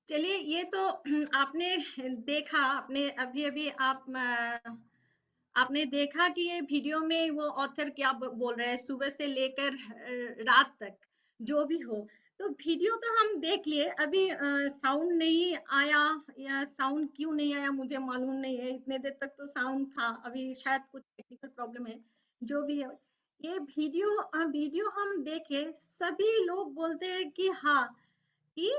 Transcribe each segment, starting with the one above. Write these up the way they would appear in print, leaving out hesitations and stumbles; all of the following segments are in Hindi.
चलिए, ये तो आपने देखा, आपने अभी अभी आपने देखा कि ये वीडियो में वो ऑथर क्या बोल रहे हैं, सुबह से लेकर रात तक जो भी हो। तो वीडियो तो हम देख लिए। अभी साउंड नहीं आया, या साउंड क्यों नहीं आया मुझे मालूम नहीं है। इतने देर तक तो साउंड था, अभी शायद कुछ टेक्निकल प्रॉब्लम है। जो भी है, ये वीडियो हम देखे, सभी लोग बोलते हैं कि हाँ, कि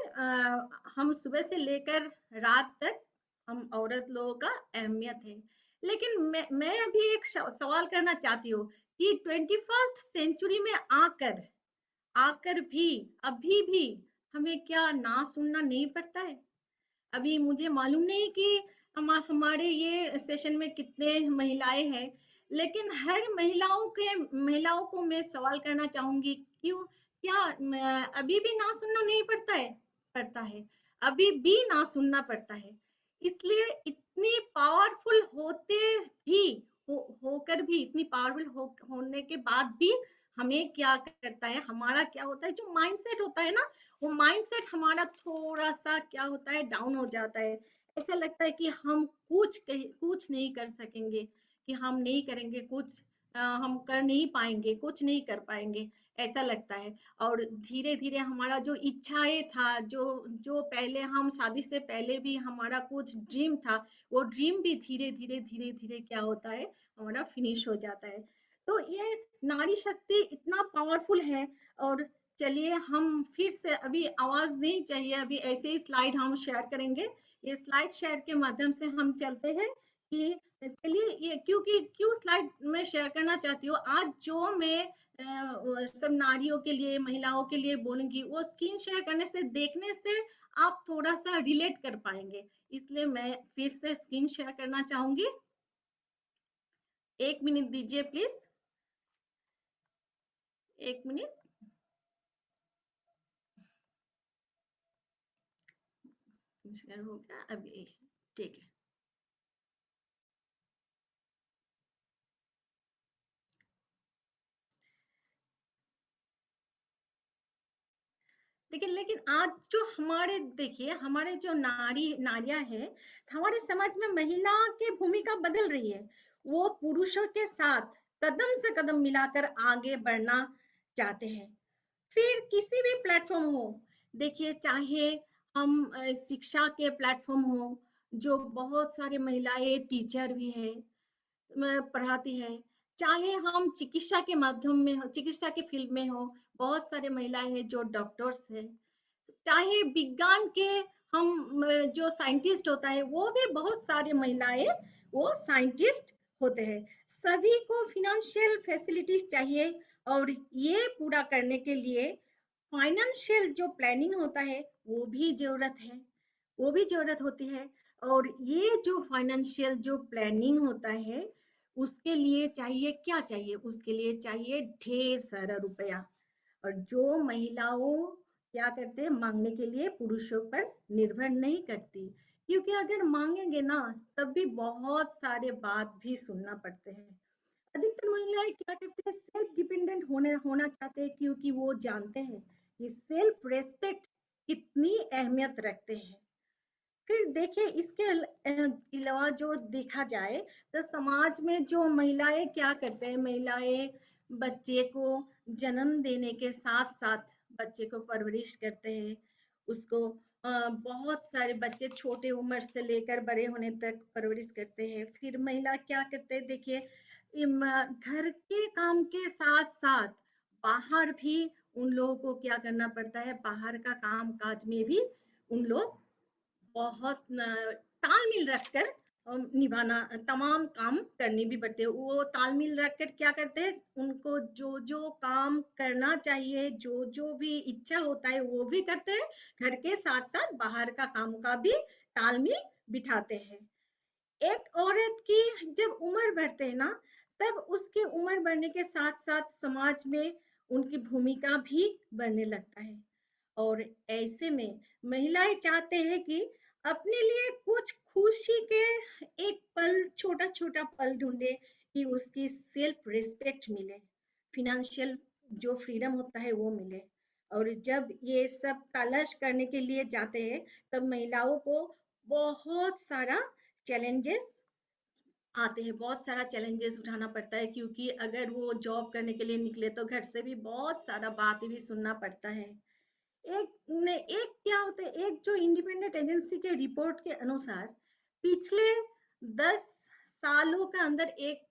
हम सुबह से लेकर रात तक हम औरत लोगों का अहमियत है। लेकिन मैं अभी एक सवाल करना चाहती हूँ कि 21st सेंचुरी में आकर आकर भी अभी भी हमें क्या ना सुनना नहीं पड़ता है? अभी मुझे मालूम नहीं कि हमारे ये सेशन में कितने महिलाएं हैं, लेकिन हर महिलाओं को मैं सवाल करना चाहूंगी, क्यों, क्या अभी भी ना सुनना नहीं पड़ता है? पड़ता है, अभी भी ना सुनना पड़ता है। इसलिए इतनी पावरफुल होकर भी, इतनी पावरफुल होने के बाद भी हमें क्या करता है, हमारा क्या होता है, जो माइंडसेट होता है ना, वो माइंडसेट हमारा थोड़ा सा क्या होता है, डाउन हो जाता है। ऐसा लगता है कि हम कुछ नहीं कर सकेंगे, कि हम नहीं करेंगे कुछ, हम कर नहीं पाएंगे, कुछ नहीं कर पाएंगे, ऐसा लगता है। और धीरे धीरे हमारा जो इच्छाएं था, जो जो पहले हम शादी से पहले भी हमारा कुछ ड्रीम था, वो ड्रीम भी धीरे धीरे क्या होता है, हमारा फिनिश हो जाता है। तो ये नारी शक्ति इतना पावरफुल है। और चलिए, हम फिर से, अभी आवाज नहीं चाहिए, अभी ऐसे ही स्लाइड हम शेयर करेंगे। ये स्लाइड शेयर के माध्यम से हम चलते हैं कि चलिए, ये क्यों स्लाइड में शेयर करना चाहती हूँ, आज जो मैं सब नारियों के लिए, महिलाओं के लिए बोलूंगी, वो स्क्रीन शेयर करने से, देखने से आप थोड़ा सा रिलेट कर पाएंगे। इसलिए मैं फिर से स्क्रीन शेयर करना चाहूंगी। 1 मिनट दीजिए प्लीज, 1 मिनट। शेयर हो गया अभी, ठीक है। देखिए, लेकिन आज जो हमारे, देखिए, हमारे जो नारियां हैं, हमारे समाज में महिला की भूमिका बदल रही है। वो पुरुषों के साथ कदम से कदम मिलाकर आगे बढ़ना चाहते हैं, फिर किसी भी प्लेटफॉर्म हो। देखिए, चाहे हम शिक्षा के प्लेटफॉर्म हो, जो बहुत सारी महिलाएं टीचर भी है, पढ़ाती है, चाहे हम चिकित्सा के माध्यम में हो, चिकित्सा के फील्ड में हो, बहुत सारे महिलाएं हैं जो डॉक्टर्स है, चाहे विज्ञान के हम जो साइंटिस्ट होता है, वो भी बहुत सारी महिलाएं वो साइंटिस्ट होते हैं। सभी को फिनेंशियल फैसिलिटीज चाहिए, और ये पूरा करने के लिए फाइनेंशियल जो प्लानिंग होता है, वो भी जरूरत है, वो भी जरूरत होती है। और ये जो फाइनेंशियल जो प्लानिंग होता है, उसके लिए चाहिए, क्या चाहिए, उसके लिए चाहिए ढेर सारा रुपया। और जो महिलाओं क्या करते हैं, मांगने के लिए पुरुषों पर निर्भर नहीं करती, क्योंकि अगर मांगेंगे ना, तब भी बहुत सारे बात भी सुनना पड़ते हैं। अधिकतर महिलाएं क्या करते हैं, सेल्फ डिपेंडेंट होने होना चाहते हैं, क्योंकि वो जानते हैं कि सेल्फ रेस्पेक्ट कितनी अहमियत रखते हैं। फिर देखिए, इसके अलावा जो देखा जाए, तो समाज में जो महिलाएं क्या करते हैं, महिलाएं बच्चे को जन्म देने के साथ साथ बच्चे को परवरिश करते हैं, उसको बहुत सारे बच्चे छोटे उम्र से लेकर बड़े होने तक परवरिश करते हैं। फिर महिला क्या करते हैं, देखिए, घर के काम के साथ साथ बाहर भी उन लोगों को क्या करना पड़ता है, बाहर का काम काज में भी उन लोग बहुत तालमेल रखकर निभाना, तमाम काम करने भी पड़ते हैं। वो तालमेल रखकर क्या करते हैं, उनको जो जो काम करना चाहिए, जो जो भी इच्छा होता है, वो भी करते हैं। घर के साथ साथ बाहर का काम का भी तालमेल बिठाते हैं। एक औरत की जब उम्र बढ़ते है ना, तब उसकी उम्र बढ़ने के साथ साथ समाज में उनकी भूमिका भी बढ़ने लगता है। और ऐसे में महिलाएं चाहते हैं कि अपने लिए कुछ खुशी के एक पल, छोटा छोटा पल ढूंढे, कि उसकी सेल्फ रिस्पेक्ट मिले, फिनेंशियल जो फ्रीडम होता है वो मिले। और जब ये सब तलाश करने के लिए जाते हैं तब महिलाओं को बहुत सारा चैलेंजेस आते हैं, बहुत सारा चैलेंजेस उठाना पड़ता है, क्योंकि अगर वो जॉब करने के लिए निकले तो घर से भी बहुत सारा बातें भी सुनना पड़ता है। एक क्या होता है, एक जो इंडिपेंडेंट एजेंसी के रिपोर्ट के अनुसार पिछले 10 सालों के अंदर एक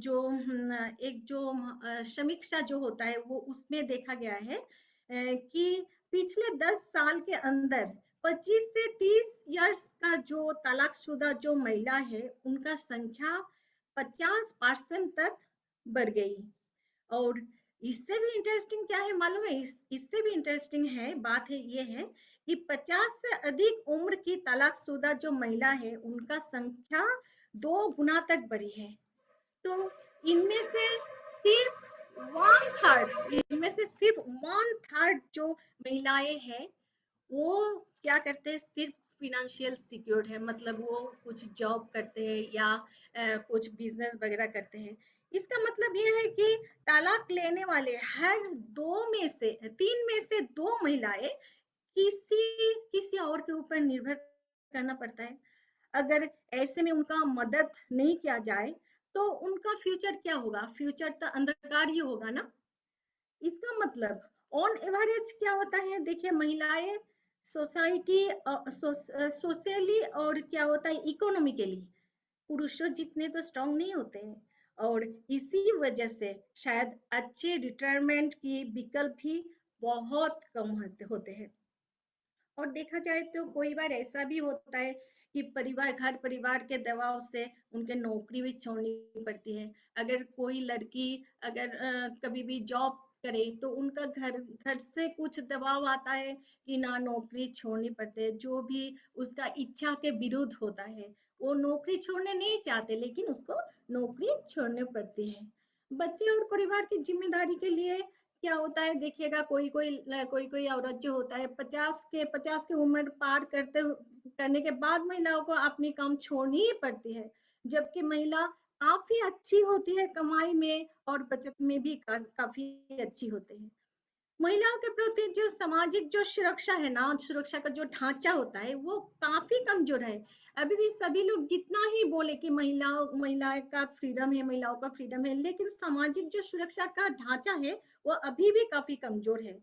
जो समीक्षा जो होता है वो उसमें देखा गया है कि पिछले 10 साल के अंदर 25 से 30 इयर्स का जो तलाकशुदा जो महिला है उनका संख्या 50% तक बढ़ गई। और इससे भी इंटरेस्टिंग क्या है मालूम है, इससे भी इंटरेस्टिंग है बात है ये है कि 50 से अधिक उम्र की तलाकशुदा जो महिला है उनका संख्या 2 गुना तक बढ़ी है। तो इनमें से सिर्फ 1/3, इनमें से सिर्फ 1/3 जो महिलाएं हैं वो क्या करते हैं, सिर्फ फिनेंशियल सिक्योर्ड है, मतलब वो कुछ जॉब करते हैं या कुछ बिजनेस वगैरह करते हैं। इसका मतलब ये है कि तलाक लेने वाले हर 2 में से 3 में से 2 महिलाएं किसी किसी और के ऊपर निर्भर करना पड़ता है। अगर ऐसे में उनका मदद नहीं किया जाए तो उनका फ्यूचर क्या होगा, फ्यूचर तो अंधकार ही होगा ना। इसका मतलब ऑन एवरेज क्या होता है, देखिए महिलाएं सोसाइटी सोशली और क्या होता है इकोनॉमिकली पुरुषों जितने तो स्ट्रांग नहीं होते हैं, और इसी वजह से शायद अच्छे रिटायरमेंट की विकल्प भी बहुत कम होते हैं। और देखा जाए तो कोई बार ऐसा भी होता है कि घर परिवार के दबाव से उनके नौकरी भी छोड़नी पड़ती है। अगर कोई लड़की अगर कभी भी जॉब करे तो उनका घर घर से कुछ दबाव आता है कि ना नौकरी छोड़नी पड़ती है, जो भी उसका इच्छा के विरुद्ध होता है वो नौकरी छोड़ने नहीं चाहते लेकिन उसको नौकरी छोड़नी पड़ती है। बच्चे और परिवार की जिम्मेदारी के लिए क्या होता है, देखिएगा कोई कोई औरत जो होता है 50 के उम्र पार करने के बाद महिलाओं को अपनी काम छोड़नी ही पड़ती है, जबकि महिला काफी अच्छी होती है कमाई में और बचत में भी काफी अच्छी होती है। महिलाओं के प्रति जो सामाजिक जो सुरक्षा है ना, सुरक्षा का जो ढांचा होता है वो काफी कमजोर है। अभी भी सभी लोग जितना ही बोले कि महिलाएं का फ्रीडम है, महिलाओं का फ्रीडम है, लेकिन सामाजिक जो सुरक्षा का ढांचा है वो अभी भी काफी कमजोर है।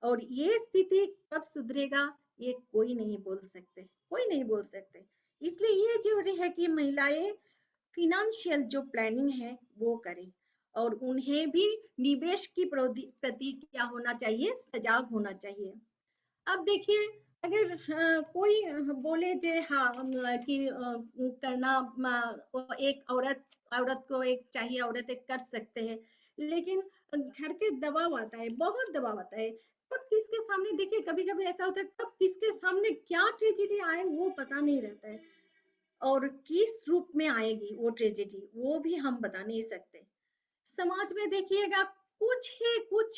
और ये स्थिति कब सुधरेगा ये कोई नहीं बोल सकते, कोई नहीं बोल सकते। इसलिए ये जरूरी है कि महिलाएं फिनेंशियल जो प्लानिंग है वो करें, और उन्हें भी निवेश की प्रति क्या होना चाहिए, सजाग होना चाहिए। अब देखिए अगर कोई बोले जे हाँ कि करना एक औरत को एक चाहिए, औरत एक कर सकते हैं, लेकिन घर के दबाव आता है, बहुत दबाव आता है। कब किसके सामने, देखिए कभी कभी ऐसा होता है कब किसके सामने क्या ट्रेजेडी आए वो पता नहीं रहता है, और किस रूप में आएगी वो ट्रेजेडी वो भी हम बता नहीं सकते। समाज में देखिएगा कुछ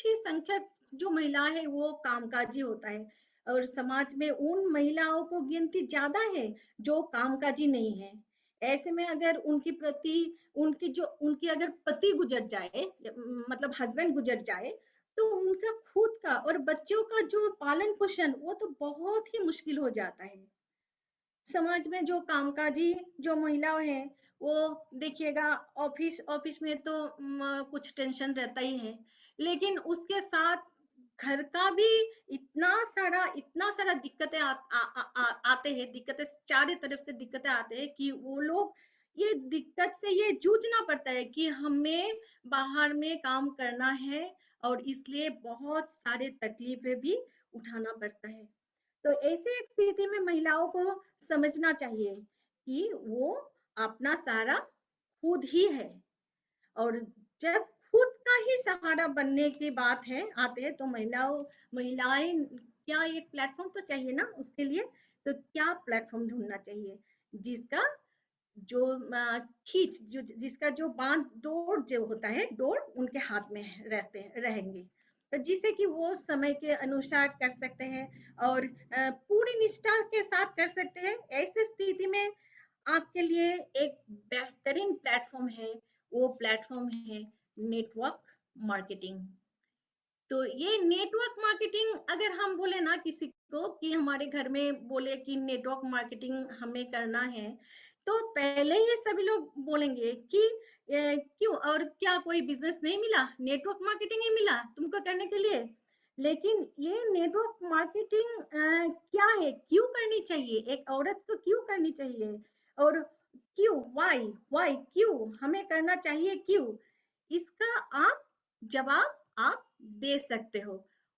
ही संख्यक जो महिला है वो कामकाजी होता है, और समाज में उन महिलाओं को गिनती ज्यादा है जो कामकाजी नहीं है। ऐसे में अगर उनकी अगर पति गुजर जाए, मतलब हस्बैंड गुजर जाए, तो उनका खुद का और बच्चों का जो पालन पोषण वो तो बहुत ही मुश्किल हो जाता है। समाज में जो कामकाजी जो महिला है वो देखिएगा ऑफिस ऑफिस में तो कुछ टेंशन रहता ही है, लेकिन उसके साथ घर का भी इतना सारा दिक्कतें आते हैं, दिक्कतें चारों तरफ से दिक्कतें आते हैं कि वो लोग ये दिक्कत से ये जूझना पड़ता है कि हमें बाहर में काम करना है, और इसलिए बहुत सारे तकलीफें भी उठाना पड़ता है। तो ऐसे एक स्थिति में महिलाओं को समझना चाहिए कि वो अपना सहारा खुद ही है, और जब खुद का ही सहारा बनने की बात है आते हैं तो महिलाएं क्या एक प्लेटफॉर्म तो चाहिए ना उसके लिए। तो क्या प्लेटफॉर्म ढूंढना चाहिए जिसका जो जिसका जो बांध डोर जो होता है, डोर उनके हाथ में रहेंगे, तो जिसे कि वो समय के अनुसार कर सकते हैं और पूरी निष्ठा के साथ कर सकते हैं। ऐसी स्थिति में आपके लिए एक बेहतरीन प्लेटफॉर्म है, वो प्लेटफॉर्म है नेटवर्क मार्केटिंग। तो ये नेटवर्क मार्केटिंग, अगर हम बोले ना किसी को कि हमारे घर में बोले कि नेटवर्क मार्केटिंग हमें करना है, तो पहले ही सभी लोग बोलेंगे कि क्यों, और क्या कोई बिजनेस नहीं मिला, नेटवर्क मार्केटिंग ही मिला तुमको करने के लिए? लेकिन ये नेटवर्क मार्केटिंग क्या है, क्यों करनी चाहिए, एक औरत को क्यों करनी चाहिए, और क्यों, वाई वाई, क्यों हमें करना चाहिए, क्यों? इसका आप जवाब आप दे सकते हो,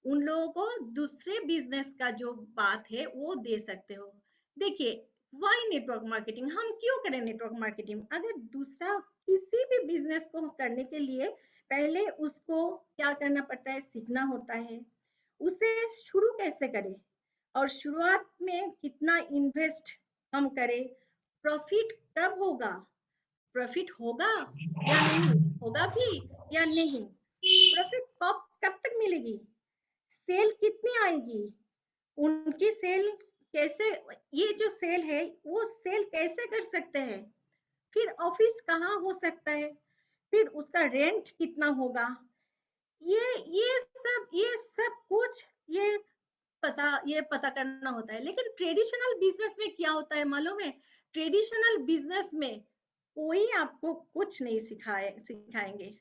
उन लोगों को दूसरे बिजनेस का जो बात है वो दे सकते हो। देखिए, वाई नेटवर्क मार्केटिंग, हम क्यों करें नेटवर्क मार्केटिंग? अगर दूसरा किसी भी बिजनेस को करने के लिए पहले उसको क्या करना पड़ता है, सीखना होता है, उसे शुरू कैसे करें, और शुरुआत में कितना इन्वेस्ट हम करें, प्रॉफिट कब होगा, प्रॉफिट होगा या नहीं होगा भी या नहीं, प्रॉफिट कब कब तक मिलेगी, सेल कितनी आएगी, उनकी सेल कैसे, ये जो सेल है वो सेल कैसे कर सकते हैं, फिर ऑफिस कहाँ हो सकता है, फिर उसका रेंट कितना होगा, ये सब कुछ ये पता करना होता है। लेकिन ट्रेडिशनल बिजनेस में क्या होता है मालूम है? ट्रेडिशनल बिजनेस में कोई आपको कुछ नहीं सिखाएंगे।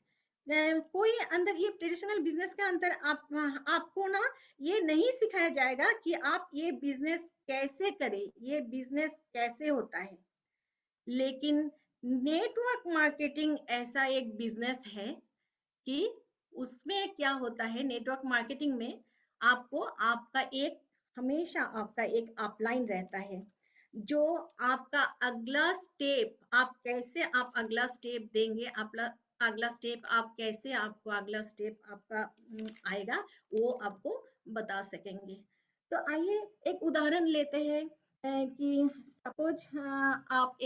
कोई अंदर, ये ट्रेडिशनल बिजनेस के अंदर आपको ना ये नहीं सिखाया जाएगा कि आप ये बिजनेस कैसे करें, ये बिजनेस कैसे होता है। लेकिन नेटवर्क मार्केटिंग ऐसा एक बिजनेस है कि उसमें क्या होता है, नेटवर्क मार्केटिंग में आपको आपका एक, हमेशा आपका एक अपलाइन रहता है, जो आपका अगला स्टेप, आप कैसे आप अगला स्टेप देंगे, अगला स्टेप आप कैसे, आपको अगला स्टेप आपका आएगा, वो आपको बता सकेंगे। तो आइए एक उदाहरण लेते हैं कि सपोज आप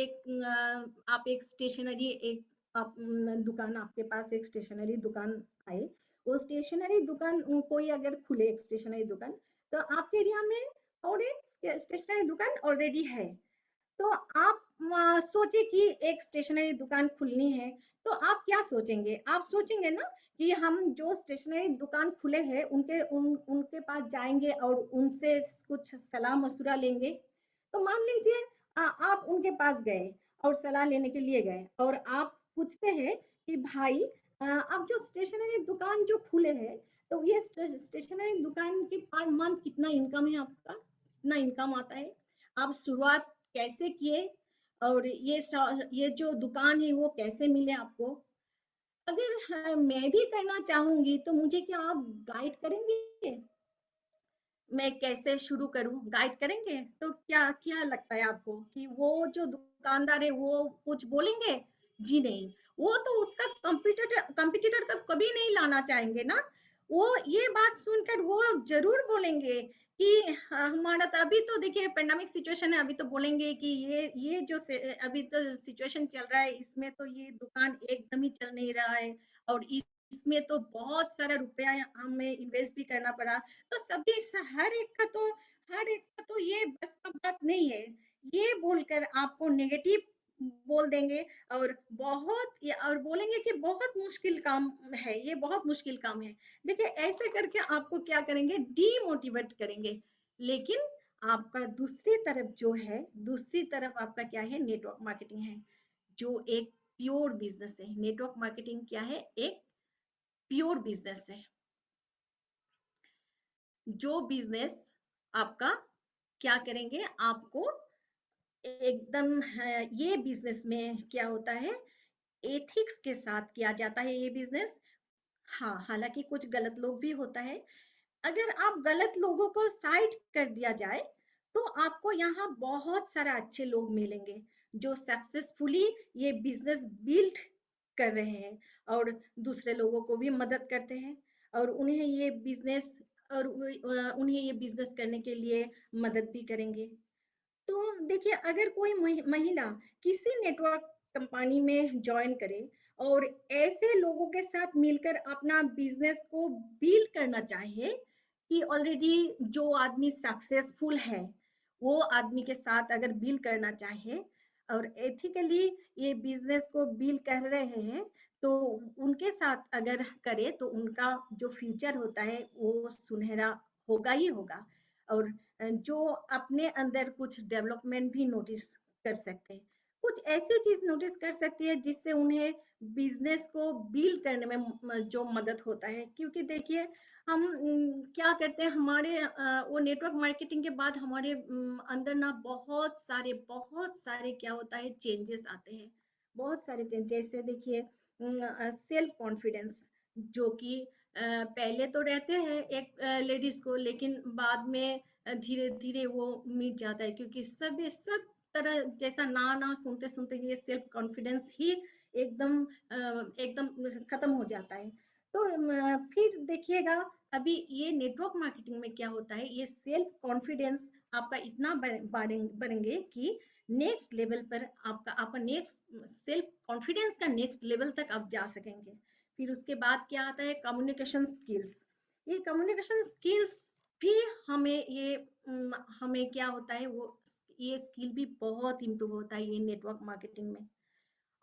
एक स्टेशनरी, एक दुकान, आपके पास एक स्टेशनरी दुकान आए, वो स्टेशनरी दुकान कोई अगर खुले एक स्टेशनरी दुकान, तो आपके एरिया में और एक स्टेशनरी दुकान ऑलरेडी है, तो आप सोचे कि एक स्टेशनरी दुकान खुलनी है, तो आप क्या सोचेंगे, आप सोचेंगे ना कि हम जो स्टेशनरी दुकान खुले हैं उनके पास जाएंगे और उनसे कुछ सलाह मशुरा लेंगे। तो मान लीजिए आप उनके पास गए और सलाह लेने के लिए गए, और आप पूछते हैं कि भाई आप जो स्टेशनरी दुकान जो खुले हैं, तो ये स्टेशनरी दुकान की पर मंथ कितना इनकम है आपका, कितना इनकम आता है, आप शुरुआत कैसे किए, और ये जो दुकान है वो कैसे मिले आपको? अगर मैं भी करना चाहूंगी तो मुझे क्या आप गाइड करेंगे, मैं कैसे शुरू करूं, गाइड करेंगे? तो क्या क्या लगता है आपको कि वो जो दुकानदार है वो कुछ बोलेंगे? जी नहीं, वो तो उसका कंपटीटर का कभी नहीं लाना चाहेंगे ना, वो ये बात सुनकर वो जरूर बोलेंगे कि हमारा तो, अभी तो देखिए पेंडेमिक सिचुएशन है, अभी तो बोलेंगे कि ये जो अभी तो सिचुएशन चल रहा है, इसमें तो ये दुकान एकदम ही चल नहीं रहा है, और इसमें तो बहुत सारा रुपया हमें इन्वेस्ट भी करना पड़ा। तो सभी हर एक का तो ये बस का बात नहीं है, ये बोलकर आपको नेगेटिव बोल देंगे, और बोलेंगे कि बहुत मुश्किल काम है, ये बहुत मुश्किल काम है। देखिए ऐसे करके आपको क्या करेंगे, डीमोटिवेट करेंगे। लेकिन आपका दूसरी तरफ जो है, दूसरी तरफ आपका क्या है, नेटवर्क मार्केटिंग है, जो एक प्योर बिजनेस है। नेटवर्क मार्केटिंग क्या है, एक प्योर बिजनेस है, जो बिजनेस आपका क्या करेंगे, आपको एकदम ये बिजनेस में क्या होता है, एथिक्स के साथ किया जाता है ये बिजनेस। हाँ, हालांकि कुछ गलत लोग भी होता है, अगर आप गलत लोगों को साइड कर दिया जाए, तो आपको यहाँ बहुत सारा अच्छे लोग मिलेंगे जो सक्सेसफुली ये बिजनेस बिल्ड कर रहे हैं, और दूसरे लोगों को भी मदद करते हैं, और उन्हें ये बिजनेस करने के लिए मदद भी करेंगे। तो देखिए, अगर कोई महिला किसी नेटवर्क कंपनी में ज्वाइन करे और ऐसे लोगों के साथ मिलकर अपना बिजनेस को बिल्ड करना चाहे, कि ऑलरेडी जो आदमी सक्सेसफुल है वो आदमी के साथ अगर बिल्ड करना चाहे और एथिकली ये बिजनेस को बिल्ड कर रहे हैं, तो उनके साथ अगर करे तो उनका जो फ्यूचर होता है वो सुनहरा होगा ही होगा। और जो अपने अंदर कुछ डेवलपमेंट भी नोटिस कर सकते हैं, कुछ ऐसी चीज नोटिस कर सकती है जिससे उन्हें बिजनेस को बिल्ड करने में जो मदद होता है। क्योंकि देखिए हम क्या करते हैं, हमारे वो नेटवर्क मार्केटिंग के बाद हमारे अंदर ना बहुत सारे क्या होता है, चेंजेस आते हैं। बहुत सारे चेंज, जैसे देखिए सेल्फ कॉन्फिडेंस, जो कि पहले तो रहते हैं एक लेडीज को, लेकिन बाद में धीरे धीरे वो मिट जाता है। क्योंकि सब तरह जैसा ना ना सुनते सुनते ये सेल्फ कॉन्फिडेंस ही एकदम खत्म हो जाता है। तो फिर देखिएगा अभी ये नेटवर्क मार्केटिंग में क्या होता है, ये सेल्फ कॉन्फिडेंस आपका इतना बढ़ेंगे कि नेक्स्ट लेवल पर आपका नेक्स्ट सेल्फ कॉन्फिडेंस का नेक्स्ट लेवल तक आप जा सकेंगे। फिर उसके बाद क्या आता है, कम्युनिकेशन स्किल्स। ये कम्युनिकेशन स्किल्स भी हमें क्या होता है, वो ये स्किल भी बहुत इम्प्रूव होता है ये नेटवर्क मार्केटिंग में।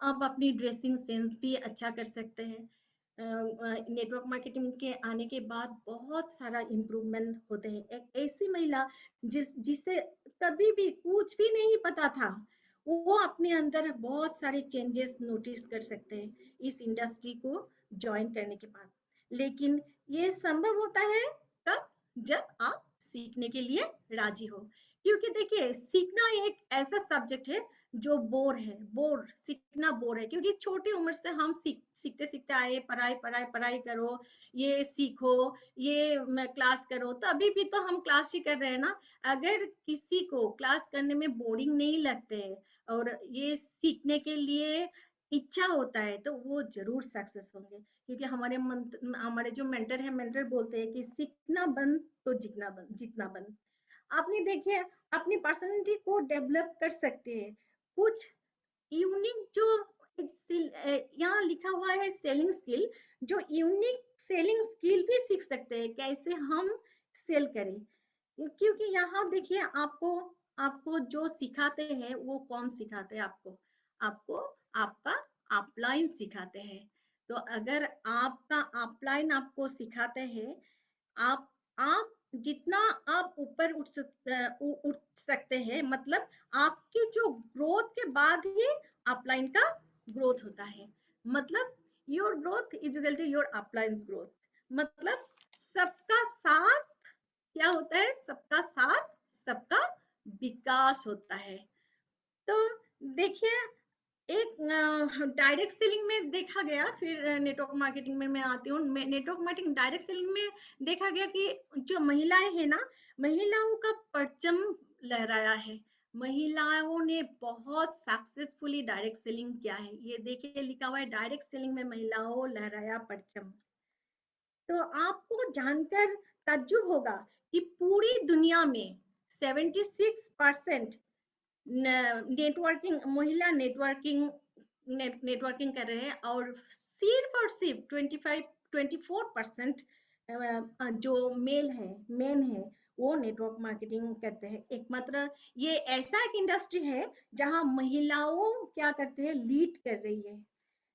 आप अपनी ड्रेसिंग सेंस भी अच्छा कर सकते हैं। नेटवर्क मार्केटिंग के आने के बाद बहुत सारा इम्प्रूवमेंट होते हैं। एक ऐसी महिला जिसे कभी भी कुछ भी नहीं पता था, वो अपने अंदर बहुत सारे चेंजेस नोटिस कर सकते हैं इस इंडस्ट्री को ज्वाइन करने के बाद। लेकिन ये संभव होता है कब, जब आप सीखने के लिए राजी हो। क्योंकि देखिए सीखना एक ऐसा सब्जेक्ट है जो सीखना बोर है। क्योंकि छोटी उम्र से हम सीखते सीखते आए, पढ़ाई पढ़ाई पढ़ाई करो, ये सीखो, ये क्लास करो, तो अभी भी तो हम क्लास ही कर रहे हैं ना। अगर किसी को क्लास करने में बोरिंग नहीं लगते और ये सीखने के लिए इच्छा होता है तो वो जरूर सक्सेस होंगे। क्योंकि हमारे जो मेंटर बोलते हैं कि सीखना बंद तो जीतना बंद। आपने देखिए अपनी पर्सनालिटी को डेवलप कर सकते हैं। कुछ यूनिक जो यहाँ लिखा हुआ है सेलिंग स्किल, जो यूनिक सेलिंग स्किल भी सीख सकते हैं, कैसे हम सेल करें। क्योंकि यहाँ देखिए आपको आपको जो सिखाते हैं वो कौन सिखाते हैं, आपको आपको आपका अपलाइन सिखाते हैं। तो अगर आपका अपलाइन आपको सिखाते हैं, आप आप जितना आप ऊपर उठ सकते हैं, मतलब आपके जो ग्रोथ के बाद ही अपलाइन का ग्रोथ होता है। मतलब your growth is equal to your upline growth. मतलब सबका साथ क्या होता है, सबका साथ सबका विकास होता है। तो देखिए एक डायरेक्ट सेलिंग में देखा गया, फिर नेटवर्क मार्केटिंग में मैं आती हूँ। नेटवर्क मार्केटिंग डायरेक्ट सेलिंग में देखा गया कि जो महिलाएं हैं ना, महिलाओं का परचम लहराया है। महिलाओं ने बहुत सक्सेसफुली डायरेक्ट सेलिंग किया है। ये देखिए लिखा हुआ है, डायरेक्ट सेलिंग में महिलाओं लहराया परचम। तो आपको जानकर ताज्जुब होगा कि पूरी दुनिया में 76% नेटवर्किंग कर रहे हैं, और सिर्फ 24% जो मेन है वो नेटवर्क मार्केटिंग करते हैं। एक मतलब ये ऐसा एक इंडस्ट्री है जहां महिलाओं क्या करते हैं, लीड कर रही है।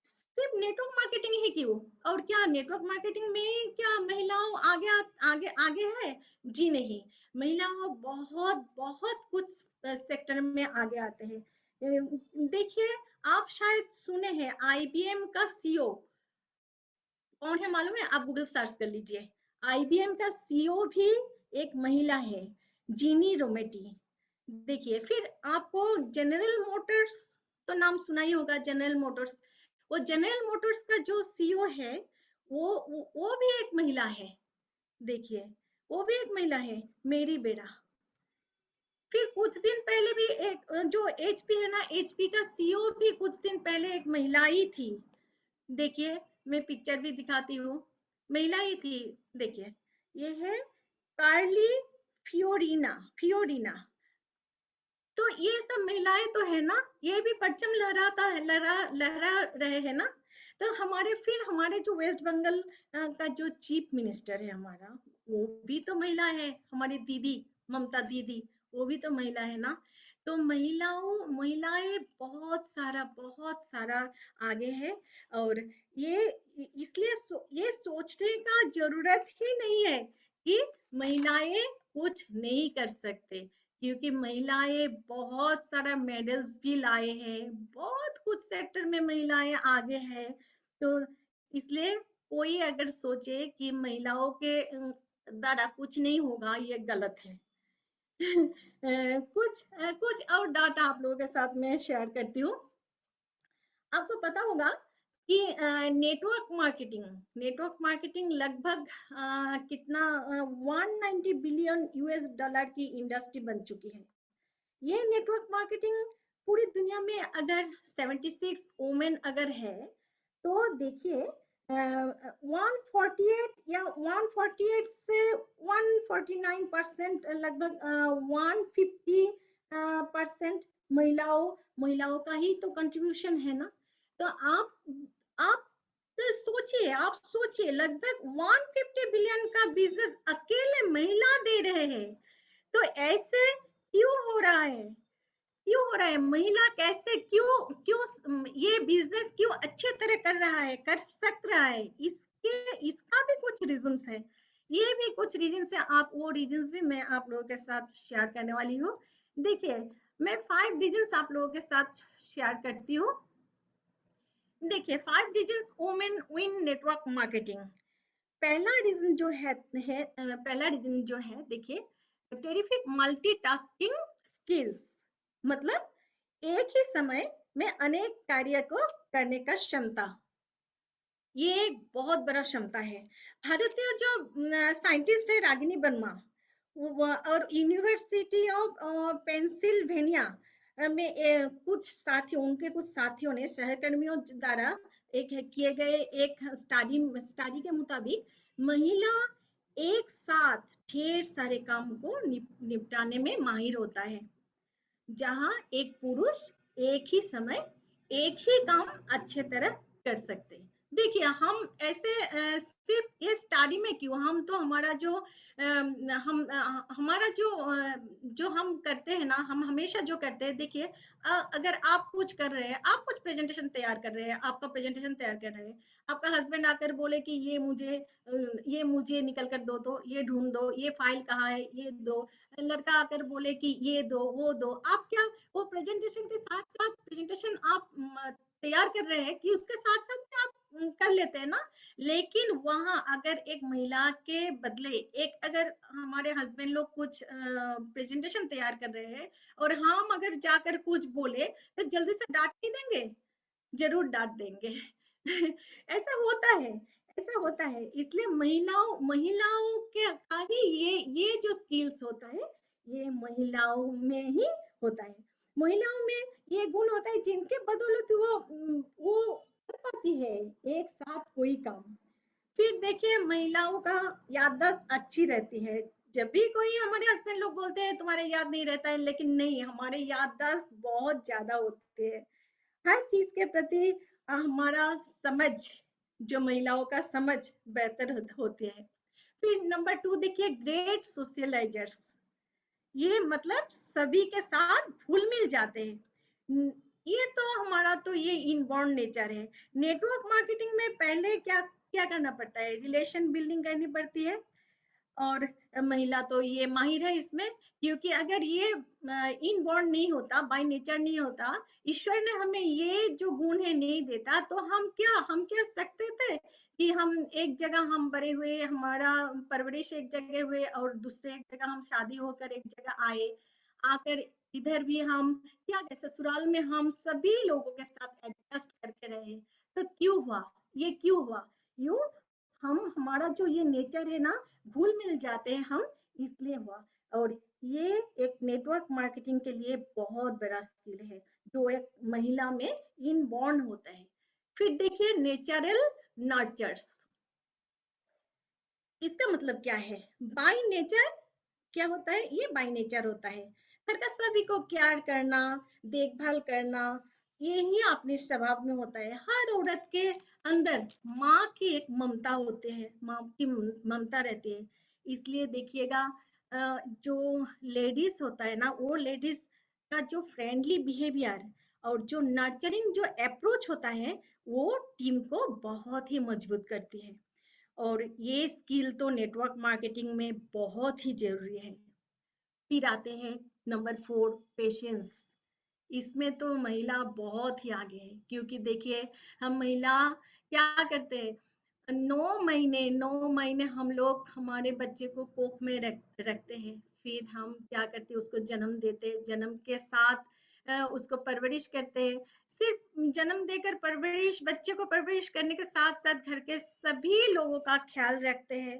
सिर्फ नेटवर्क मार्केटिंग ही क्यों, और क्या नेटवर्क मार्केटिंग में क्या महिलाओं आगे आगे आगे है? जी नहीं, महिलाओं बहुत बहुत कुछ सेक्टर में आगे आते हैं। देखिए आप शायद सुने हैं आईबीएम का सीईओ कौन है मालूम है? आप गूगल सर्च कर लीजिए। आईबीएम का सीईओ भी एक महिला है, जीनी रोमेटी। देखिए फिर आपको जनरल मोटर्स तो नाम सुना ही होगा, जनरल मोटर्स। वो जनरल मोटर्स का जो सीईओ है वो भी एक महिला है। देखिए वो भी एक महिला है, मेरी बेड़ा। फिर कुछ दिन पहले भी एक जो एचपी है ना, एचपी का सीईओ भी कुछ दिन पहले एक महिला ही थी। देखिए मैं पिक्चर भी दिखाती हूँ, महिला ही थी। देखिए ये है कार्ली फियोरिना। तो ये सब महिलाएं तो है ना, ये भी परचम लहरा रहे हैं ना। तो हमारे जो वेस्ट बंगाल का जो चीफ मिनिस्टर है हमारा, वो भी तो महिला है, हमारी दीदी ममता दीदी, वो भी तो महिला है ना। तो महिलाएं बहुत सारा आगे है। और ये इसलिए ये सोचने का जरूरत ही नहीं है कि महिलाएं कुछ नहीं कर सकते, क्योंकि महिलाएं बहुत सारा मेडल्स भी लाए हैं, बहुत कुछ सेक्टर में महिलाएं आगे हैं। तो इसलिए कोई अगर सोचे कि महिलाओं के द्वारा कुछ नहीं होगा, ये गलत है। कुछ और डाटा आप लोगों के साथ में शेयर करती हूँ। आपको पता होगा कि नेटवर्क मार्केटिंग लगभग कितना 190 बिलियन यूएस डॉलर की इंडस्ट्री बन चुकी है। ये नेटवर्क मार्केटिंग पूरी दुनिया में अगर 76 वुमेन अगर है, तो देखिए 148 या 148 से 149% लगभग 150% महिलाओं का ही तो कंट्रीब्यूशन है ना। तो आप तो सोचिए लगभग 150 बिलियन का बिजनेस अकेले महिला दे रहे हैं। तो ऐसे क्यों हो रहा है? महिला कैसे क्यों क्यों ये बिजनेस क्यों अच्छे तरह कर सक रहा है? इसका भी कुछ रीजंस है। ये भी कुछ रीजंस है, आप वो रीजंस भी मैं आप लोगों के साथ शेयर करने वाली हूँ। देखिए, मैं 5 रीजंस आप लोगों के साथ शेयर करती हूँ। देखिए, 5 reasons women win network marketing. पहला रीजन जो है देखिए, टेरिफिक मल्टीटास्किंग स्किल्स, मतलब एक ही समय में अनेक कार्य को करने का क्षमता। ये एक बहुत बड़ा क्षमता है। भारतीय जो साइंटिस्ट है रागिनी वर्मा और यूनिवर्सिटी ऑफ पेंसिल्वेनिया में कुछ साथियों ने सहकर्मियों द्वारा किए गए एक स्टडी के मुताबिक महिला एक साथ ढेर सारे काम को निपटाने में माहिर होता है, जहां एक पुरुष एक ही समय एक ही काम अच्छे तरह कर सकते हैं। देखिए, हम ऐसे सिर्फ ये स्टडी में क्यों, हम तो हमारा जो हमारा जो हम करते हैं ना, हम हमेशा जो करते हैं, देखिए अगर आप कुछ कर रहे हैं, आप कुछ प्रेजेंटेशन तैयार कर रहे हैं, आपका प्रेजेंटेशन तैयार कर रहे हैं, आपका हस्बैंड आकर बोले कि ये मुझे निकल कर दो, तो ये ढूंढ दो, ये फाइल कहाँ है, ये दो। लड़का आकर बोले कि ये दो वो दो, आप क्या वो प्रेजेंटेशन के साथ साथ प्रेजेंटेशन आप तैयार कर रहे हैं कि उसके साथ साथ आप कर लेते हैं ना। लेकिन वहां अगर एक महिला के बदले एक अगर हमारे हस्बैंड लोग कुछ प्रेजेंटेशन तैयार कर रहे हैं और हम अगर जाकर कुछ बोले, तो जल्दी से डांट नहीं देंगे? जरूर डांट देंगे। ऐसा होता है। इसलिए महिलाओं के का ही ये जो स्किल्स होता है, ये महिलाओं में ही होता है। महिलाओं में ये गुण होता है जिनके बदौलत वो कर पाती है एक साथ कोई काम। फिर देखिए, महिलाओं का याददाश्त अच्छी रहती है। जब भी कोई हमारे हस्बैंड लोग बोलते हैं तुम्हारे याद नहीं रहता है, लेकिन नहीं, हमारे याददाश्त बहुत ज्यादा होते हैं। हर चीज के प्रति हमारा समझ, जो महिलाओं का समझ बेहतर होती है। फिर नंबर 2 देखिए, ग्रेट सोशलाइजर्स। ये मतलब सभी के साथ घुल मिल जाते हैं। ये तो हमारा तो ये इनबॉर्न नेचर है। नेटवर्क मार्केटिंग में पहले क्या क्या करना पड़ता है? रिलेशन बिल्डिंग करनी पड़ती है, और महिला तो ये माहिर है इसमें, क्योंकि अगर ये इनबॉर्न नहीं होता, बाय नेचर नहीं होता, ईश्वर ने हमें ये जो गुण है नहीं देता, तो हम क्या सकते थे कि हम एक जगह हम बड़े हुए, हमारा परवरिश एक जगह हुए, और दूसरे एक जगह हम शादी होकर एक जगह आए, आकर इधर भी हम क्या कह, ससुराल में हम सभी लोगों के साथ एडजस्ट करके रहे। तो क्यों हुआ? ये क्यों हुआ? यूं हम हमारा जो ये नेचर है ना, घुल मिल जाते हैं हम, इसलिए हुआ। और ये एक नेटवर्क मार्केटिंग के लिए बहुत बड़ा स्किल है, जो एक महिला में इनबॉर्न होता है। फिर देखिए, नेचुरल नर्चर्स। इसका मतलब क्या है? बाय नेचर क्या होता है? ये बाय नेचर होता है। घर का सभी को केयर करना, देखभाल करना, यही अपने स्वभाव में होता है। हर औरत के अंदर माँ की एक ममता होते हैं, माँ की ममता रहती है। इसलिए देखिएगा, जो लेडीज होता है ना, वो लेडीज का जो फ्रेंडली बिहेवियर और जो नर्चरिंग जो अप्रोच होता है, वो टीम को बहुत ही मजबूत करती है। और ये स्किल तो नेटवर्क मार्केटिंग में बहुत ही जरूरी है। फिर आते हैं नंबर 4, पेशेंस। इसमें तो महिला बहुत ही आगे है, क्योंकि देखिए हम महिला क्या करते हैं, 9 महीने हम लोग हमारे बच्चे को कोख में रखते हैं। फिर हम क्या करते हैं, उसको जन्म देते हैं, जन्म के साथ उसको परवरिश करते हैं। सिर्फ जन्म देकर परवरिश, बच्चे को परवरिश करने के साथ साथ घर के सभी लोगों का ख्याल रखते हैं।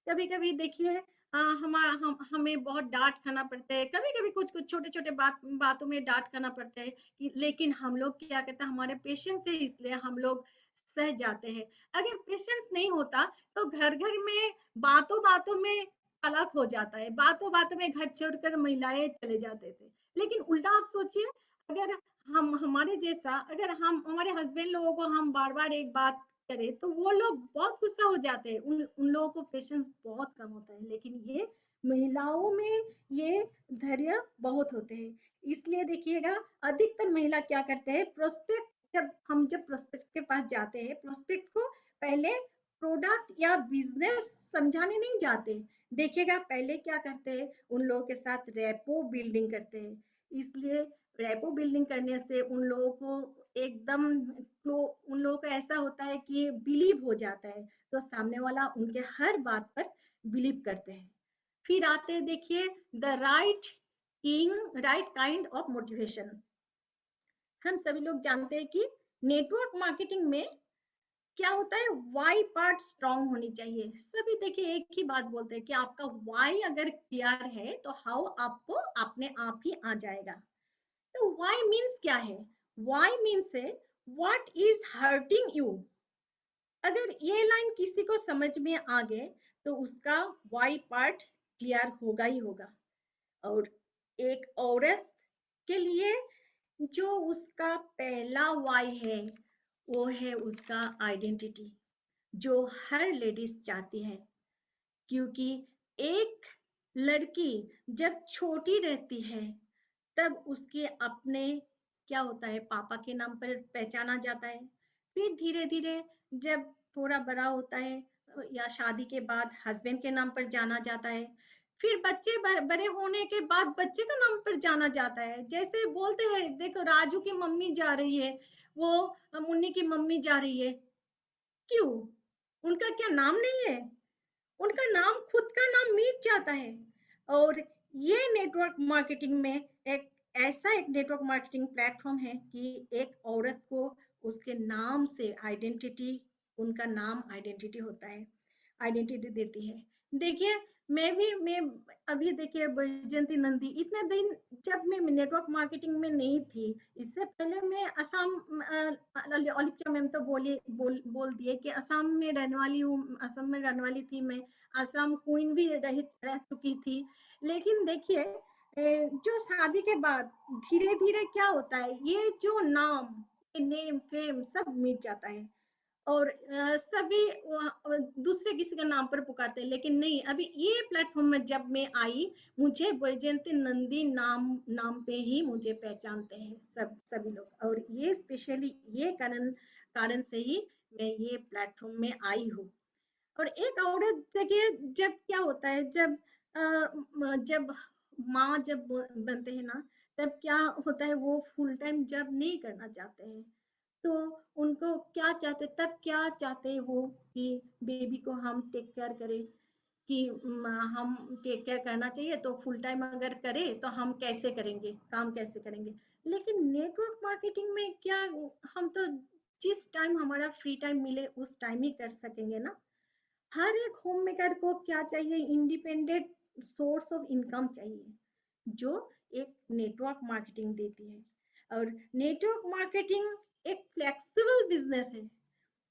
कभी कभी देखिए हमें बहुत डांट खाना पड़ता है, कभी कभी कुछ कुछ छोटे छोटे बातों में डांट खाना पड़ता है, लेकिन हम लोग क्या करते हैं, हमारे पेशेंस है इसलिए हम लोग सह जाते हैं। अगर पेशेंस नहीं होता तो घर घर में बातों बातों में अलग हो जाता है, बातों बातों में घर छोड़कर महिलाएं चले जाते थे। लेकिन उल्टा आप सोचिए, अगर हम हमारे जैसा, अगर हम हमारे हस्बैंड लोगों को हम बार बार एक बात करें तो वो लोग बहुत गुस्सा हो जाते हैं, उन लोगों को पेशेंस बहुत कम होता है। लेकिन ये महिलाओं में ये धैर्य बहुत होते हैं। इसलिए देखिएगा, अधिकतर महिला क्या करते हैं, प्रोस्पेक्ट, जब प्रोस्पेक्ट के पास जाते हैं, प्रोस्पेक्ट को पहले प्रोडक्ट या बिजनेस समझाने नहीं जाते। देखिएगा पहले क्या करते हैं, उन लोगों के साथ रेपो बिल्डिंग करते हैं। इसलिए रेपो बिल्डिंग करने से उन लोगों को एकदम, तो उन लोगों का ऐसा होता है कि बिलीव हो जाता है, तो सामने वाला उनके हर बात पर बिलीव करते हैं। फिर आते हैं देखिए, the right kind of motivation. हम सभी लोग जानते हैं कि नेटवर्क मार्केटिंग में क्या होता है, वाई पार्ट स्ट्रांग होनी चाहिए। सभी देखिए एक ही बात बोलते हैं कि आपका वाई अगर क्लियर है तो हाउ आपको अपने आप ही आ जाएगा। तो वाई मीन्स क्या है, वाई मीन्स है व्हाट इज हर्टिंग यू। अगर ये लाइन किसी को समझ में आ गए तो उसका वाई पार्ट क्लियर होगा ही होगा। और एक औरत के लिए जो उसका पहला वाई है, वो है उसका आइडेंटिटी, जो हर लेडीज चाहती है। क्योंकि एक लड़की जब छोटी रहती है तब उसके अपने क्या होता है, पापा के नाम पर पहचाना जाता है। फिर धीरे धीरे जब थोड़ा बड़ा होता है या शादी के बाद हस्बैंड के नाम पर जाना जाता है। फिर बच्चे बड़े होने के बाद बच्चे का नाम पर जाना जाता है। जैसे बोलते हैं, देखो राजू की मम्मी जा रही है, वो मुन्नी की मम्मी जा रही है। क्यों? उनका क्या नाम नहीं है? उनका नाम, खुद का नाम मिट जाता है। और ये नेटवर्क मार्केटिंग में एक नेटवर्क मार्केटिंग प्लेटफॉर्म है कि एक औरत को उसके नाम से आइडेंटिटी, उनका नाम आइडेंटिटी होता है, आइडेंटिटी देती है। देखिए मैं अभी देखिए बैजयंती नंदी, इतने दिन जब मैं नेटवर्क मार्केटिंग में नहीं थी, इससे पहले मैं असम, ओलिपिया मैम तो बोल दिए कि असम में रहने वाली हूँ, असम में रहने वाली थी मैं, असम क्वीन भी रह चुकी थी। लेकिन देखिए जो शादी के बाद धीरे धीरे क्या होता है, ये जो नाम, नेम फेम सब मिट जाता है और सभी दूसरे किसी का नाम पर पुकारते हैं। लेकिन नहीं, अभी ये प्लेटफॉर्म में जब मैं आई, मुझे वैजयंती नंदी नाम पे ही मुझे पहचानते हैं सभी लोग। और ये स्पेशली ये कारण से ही मैं ये प्लेटफॉर्म में आई हूँ। और एक औरत देखिए, जब क्या होता है, जब माँ जब बनते हैं ना, तब क्या होता है, वो फुल टाइम जॉब नहीं करना चाहते हैं। तो उनको क्या चाहते, तब क्या चाहते हैं वो, कि बेबी को हम टेक केयर करें, कि हम टेक केयर करना चाहिए, तो फुल टाइम अगर करें तो हम कैसे करेंगे, काम कैसे करेंगे। लेकिन नेटवर्क मार्केटिंग में क्या, हम तो जिस टाइम हमारा फ्री टाइम मिले उस टाइम ही कर सकेंगे ना। हर एक होम मेकर को क्या चाहिए, इंडिपेंडेंट सोर्स ऑफ इनकम चाहिए, जो एक नेटवर्क मार्केटिंग देती है। और नेटवर्क मार्केटिंग एक फ्लेक्सिबल बिजनेस है,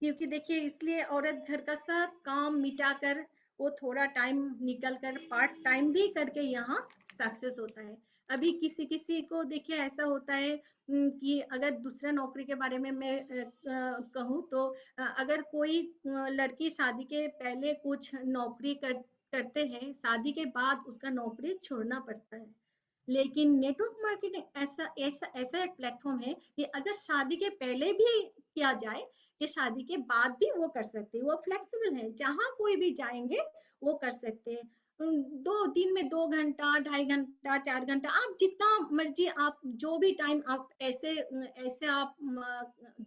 क्योंकि देखिए इसलिए औरत घर का सब काम मिटा कर, वो थोड़ा टाइम निकल कर पार्ट टाइम भी करके यहाँ सक्सेस होता है। अभी किसी किसी को देखिए ऐसा होता है कि अगर दूसरा नौकरी के बारे में मैं कहूँ तो अगर कोई लड़की शादी के पहले कुछ नौकरी करते हैं, शादी के बाद उसका नौकरी छोड़ना पड़ता है। लेकिन नेटवर्क मार्केटिंग ऐसा ऐसा ऐसा एक प्लेटफॉर्म है कि अगर शादी के पहले भी किया जाए कि शादी के बाद भी वो कर सकते हैं, वो फ्लेक्सिबल है, जहां कोई भी जाएंगे वो कर सकते हैं। दो दिन में 2 घंटा, 2.5 घंटा, 4 घंटा, आप जितना मर्जी, आप जो भी टाइम आप ऐसे ऐसे आप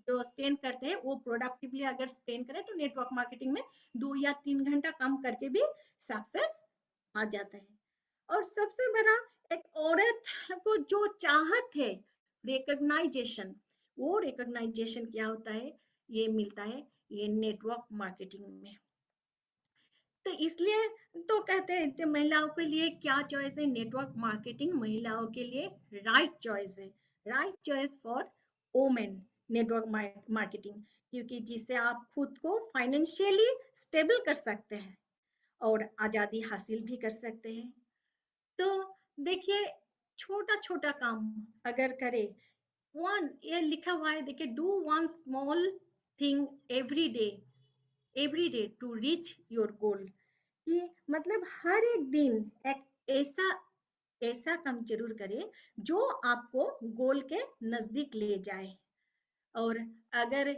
जो स्पेंड करते हैं वो प्रोडक्टिवली अगर स्पेंड करें तो नेटवर्क मार्केटिंग में 2 या 3 घंटा कम करके भी सक्सेस आ जाता है। और सबसे बड़ा, एक औरत को जो चाहत है रिकॉग्नाइजेशन, वो रिकॉग्नाइजेशन क्या होता है, ये मिलता है ये नेटवर्क मार्केटिंग में। तो इसलिए तो कहते हैं कि महिलाओं के लिए क्या चॉइस है, नेटवर्क मार्केटिंग महिलाओं के लिए राइट चॉइस है, right choice for women network marketing, क्योंकि जिससे आप खुद को फाइनेंशियली स्टेबल कर सकते हैं और आजादी हासिल भी कर सकते हैं। तो देखिए, छोटा छोटा काम अगर करे, वन, ये लिखा हुआ है देखिए, do one small thing every day to reach your goal, कि मतलब हर एक दिन एक ऐसा ऐसा काम जरूर करे जो आपको गोल के नजदीक ले जाए। और अगर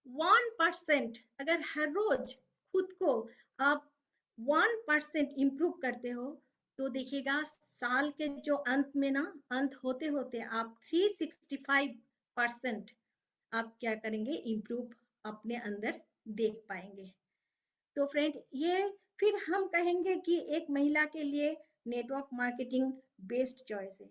1% अगर हर रोज खुद को आप 1% इम्प्रूव करते हो, तो देखिएगा साल के जो अंत में ना, अंत होते होते आप 365% आप क्या करेंगे, इम्प्रूव अपने अंदर देख पाएंगे। तो फ्रेंड, ये फिर हम कहेंगे कि एक महिला के लिए नेटवर्क मार्केटिंग बेस्ट चॉइस है।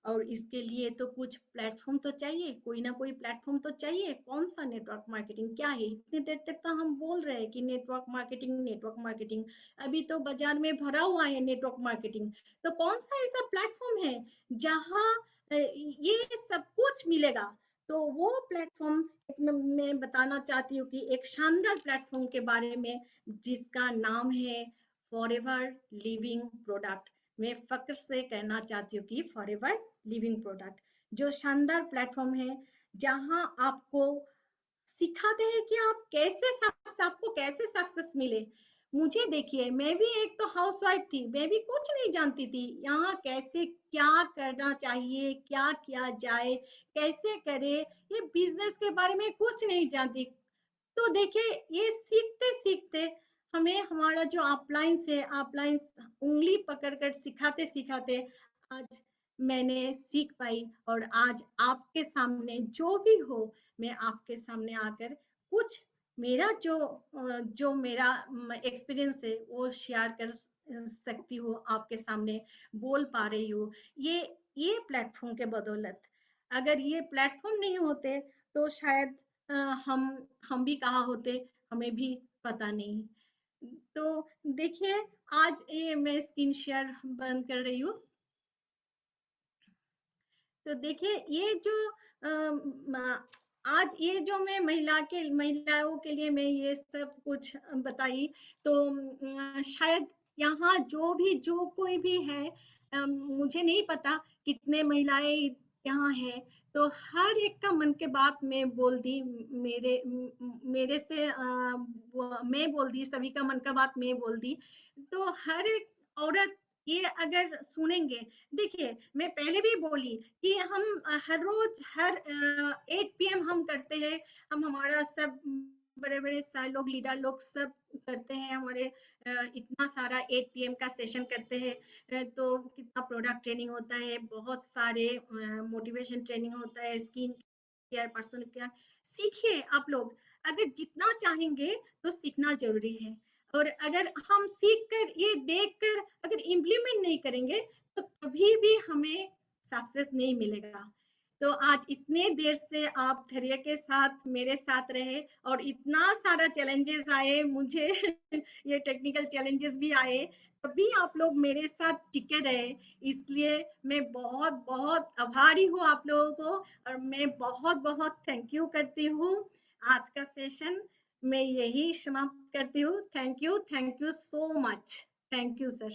और इसके लिए तो कुछ प्लेटफॉर्म तो चाहिए, कोई ना कोई प्लेटफॉर्म तो चाहिए। कौन सा नेटवर्क मार्केटिंग क्या है, इतनी देर तक तो हम बोल रहे हैं कि नेटवर्क मार्केटिंग नेटवर्क मार्केटिंग, अभी तो बाजार में भरा हुआ है नेटवर्क मार्केटिंग। तो कौन सा ऐसा प्लेटफॉर्म है जहाँ ये सब कुछ मिलेगा? तो वो प्लेटफॉर्म मैं बताना चाहती हूँ कि एक शानदार प्लेटफॉर्म के बारे में, जिसका नाम है फॉरएवर लिविंग प्रोडक्ट। मैं फक्र से कहना चाहती हूँ कि फॉरएवर लिविंग प्रोडक्ट जो शानदार प्लेटफॉर्म है, जहां आपको सिखाते हैं कि आप कैसे आपको कैसे सक्सेस मिले। मुझे देखिए, मैं भी एक तो हाउसवाइफ थी, मैं भी कुछ नहीं जानती थी यहाँ कैसे क्या करना चाहिए, क्या किया जाए, कैसे करे, ये बिजनेस के बारे में कुछ नहीं जानती। तो देखिए, ये सीखते सीखते हमें हमारा जो अपलाइंस है, अपलाइंस उंगली पकड़कर सिखाते सिखाते आज मैंने सीख पाई, और आज आपके सामने जो भी हो, मैं आपके सामने आकर कुछ मेरा जो मेरा एक्सपीरियंस है वो शेयर कर सकती हूँ, आपके सामने बोल पा रही हूँ। ये प्लेटफॉर्म के बदौलत, अगर ये प्लेटफॉर्म नहीं होते तो शायद अ, हम हम भी कहाँ होते, हमें भी पता नहीं। तो देखिए, आज ये मैं स्क्रीन शेयर बंद कर रही हूँ। तो देखिए, ये जो आज ये जो मैं महिलाओं के लिए मैं ये सब कुछ बताई, तो शायद यहाँ जो कोई भी है, मुझे नहीं पता कितने महिलाएं यहाँ है, तो हर एक का मन के बात मैं बोल दी, मेरे से मैं बोल दी, सभी का मन का बात मैं बोल दी। तो हर एक औरत ये अगर सुनेंगे, देखिए मैं पहले भी बोली कि हम हर रोज 8 PM हम करते हैं, हम हमारा सब बड़े बड़े सर लोग, लीडर लोग सब करते हैं, हमारे इतना सारा 8 PM का सेशन करते हैं। तो कितना प्रोडक्ट ट्रेनिंग होता है, बहुत सारे मोटिवेशन ट्रेनिंग होता है, स्किन केयर, पर्सनल केयर। सीखिए आप लोग, अगर जितना चाहेंगे तो सीखना जरूरी है। और अगर हम सीख कर, ये देख कर अगर इम्प्लीमेंट नहीं करेंगे, तो कभी भी हमें सक्सेस नहीं मिलेगा। तो आज इतने देर से आप धैर्य के साथ मेरे साथ रहे, और इतना सारा चैलेंजेस आए मुझे ये टेक्निकल चैलेंजेस भी आए, तभी आप लोग मेरे साथ टिके रहे। इसलिए मैं बहुत बहुत आभारी हूँ आप लोगों को, और मैं बहुत बहुत थैंक यू करती हूँ। आज का सेशन मैं यही समाप्त करती हूँ। Thank you so much. Thank you sir.